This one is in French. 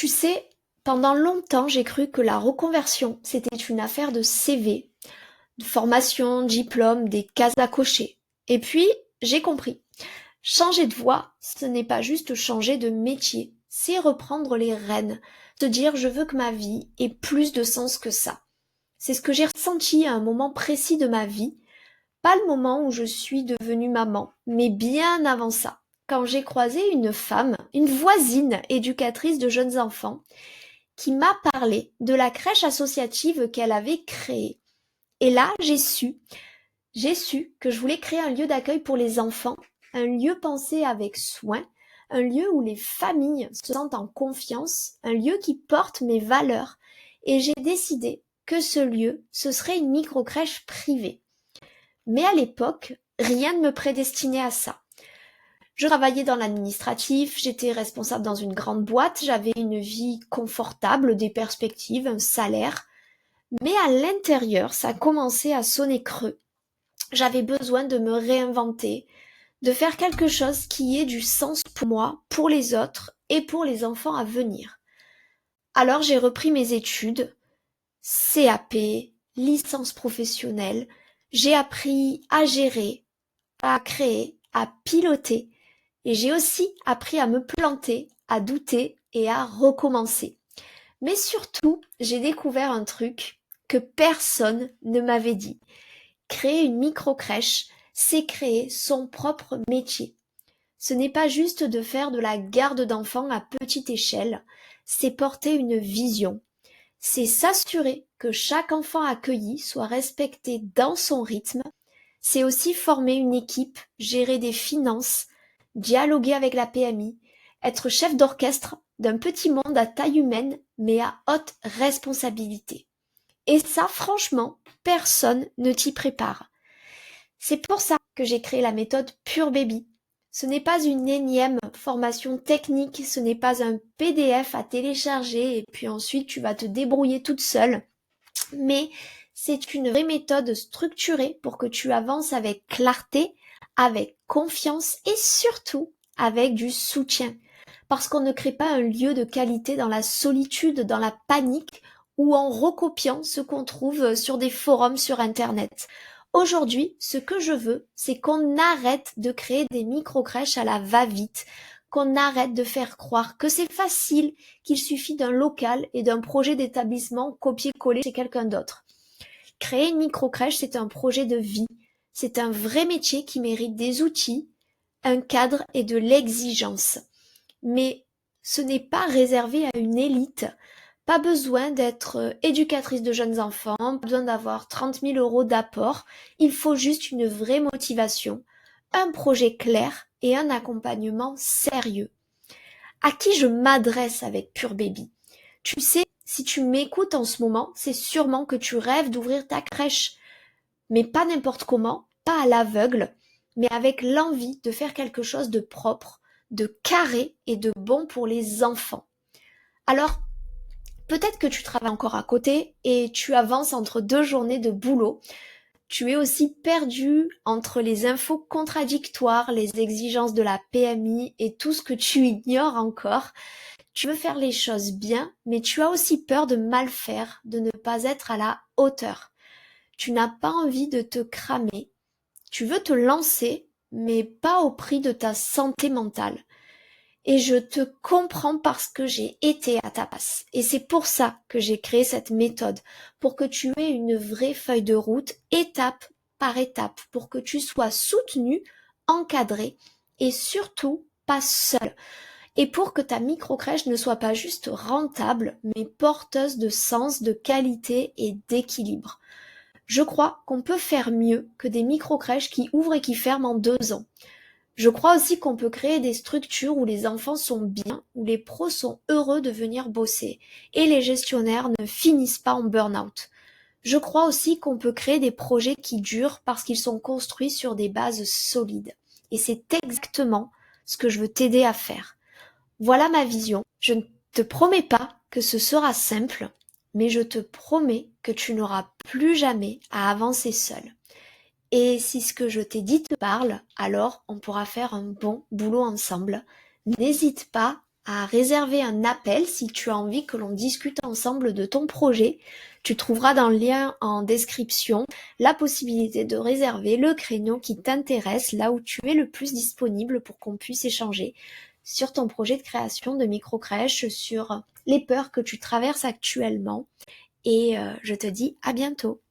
Tu sais, pendant longtemps, j'ai cru que la reconversion, c'était une affaire de CV, de formation, diplôme, des cases à cocher. Et puis, j'ai compris. Changer de voie, ce n'est pas juste changer de métier, c'est reprendre les rênes, se dire je veux que ma vie ait plus de sens que ça. C'est ce que j'ai ressenti à un moment précis de ma vie, pas le moment où je suis devenue maman, mais bien avant ça, quand j'ai croisé une femme, une voisine éducatrice de jeunes enfants, qui m'a parlé de la crèche associative qu'elle avait créée. Et là, j'ai su que je voulais créer un lieu d'accueil pour les enfants, un lieu pensé avec soin, un lieu où les familles se sentent en confiance, un lieu qui porte mes valeurs. Et j'ai décidé que ce lieu, ce serait une micro-crèche privée. Mais à l'époque, rien ne me prédestinait à ça. Je travaillais dans l'administratif, j'étais responsable dans une grande boîte, j'avais une vie confortable, des perspectives, un salaire. Mais à l'intérieur, ça commençait à sonner creux. J'avais besoin de me réinventer, de faire quelque chose qui ait du sens pour moi, pour les autres et pour les enfants à venir. Alors j'ai repris mes études, CAP, licence professionnelle. J'ai appris à gérer, à créer, à piloter. Et j'ai aussi appris à me planter, à douter et à recommencer. Mais surtout, j'ai découvert un truc que personne ne m'avait dit. Créer une micro-crèche, c'est créer son propre métier. Ce n'est pas juste de faire de la garde d'enfants à petite échelle, c'est porter une vision. C'est s'assurer que chaque enfant accueilli soit respecté dans son rythme. C'est aussi former une équipe, gérer des finances, dialoguer avec la PMI, être chef d'orchestre d'un petit monde à taille humaine mais à haute responsabilité. Et ça, franchement, personne ne t'y prépare. C'est pour ça que j'ai créé la méthode Pure Baby. Ce n'est pas une énième formation technique, ce n'est pas un PDF à télécharger et puis ensuite tu vas te débrouiller toute seule, mais c'est une vraie méthode structurée pour que tu avances avec clarté, avec confiance et surtout avec du soutien. Parce qu'on ne crée pas un lieu de qualité dans la solitude, dans la panique ou en recopiant ce qu'on trouve sur des forums sur Internet. Aujourd'hui, ce que je veux, c'est qu'on arrête de créer des micro-crèches à la va-vite, qu'on arrête de faire croire que c'est facile, qu'il suffit d'un local et d'un projet d'établissement copié-collé chez quelqu'un d'autre. Créer une micro-crèche, c'est un projet de vie. C'est un vrai métier qui mérite des outils, un cadre et de l'exigence. Mais ce n'est pas réservé à une élite. Pas besoin d'être éducatrice de jeunes enfants, pas besoin d'avoir 30 000 euros d'apport. Il faut juste une vraie motivation, un projet clair et un accompagnement sérieux. À qui je m'adresse avec Pure Baby? Tu sais, si tu m'écoutes en ce moment, c'est sûrement que tu rêves d'ouvrir ta crèche. Mais pas n'importe comment, pas à l'aveugle, mais avec l'envie de faire quelque chose de propre, de carré et de bon pour les enfants. Alors, peut-être que tu travailles encore à côté et tu avances entre deux journées de boulot. Tu es aussi perdu entre les infos contradictoires, les exigences de la PMI et tout ce que tu ignores encore. Tu veux faire les choses bien, mais tu as aussi peur de mal faire, de ne pas être à la hauteur. Tu n'as pas envie de te cramer. Tu veux te lancer, mais pas au prix de ta santé mentale. Et je te comprends parce que j'ai été à ta place. Et c'est pour ça que j'ai créé cette méthode, pour que tu aies une vraie feuille de route, étape par étape, pour que tu sois soutenu, encadré et surtout pas seul. Et pour que ta micro-crèche ne soit pas juste rentable, mais porteuse de sens, de qualité et d'équilibre. Je crois qu'on peut faire mieux que des micro-crèches qui ouvrent et qui ferment en 2 ans. Je crois aussi qu'on peut créer des structures où les enfants sont bien, où les pros sont heureux de venir bosser et les gestionnaires ne finissent pas en burn-out. Je crois aussi qu'on peut créer des projets qui durent parce qu'ils sont construits sur des bases solides. Et c'est exactement ce que je veux t'aider à faire. Voilà ma vision. Je ne te promets pas que ce sera simple, mais je te promets que tu n'auras plus jamais à avancer seul. Et si ce que je t'ai dit te parle, alors on pourra faire un bon boulot ensemble. N'hésite pas à réserver un appel si tu as envie que l'on discute ensemble de ton projet. Tu trouveras dans le lien en description la possibilité de réserver le créneau qui t'intéresse, là où tu es le plus disponible pour qu'on puisse échanger sur ton projet de création de micro-crèche, sur les peurs que tu traverses actuellement. Et je te dis à bientôt.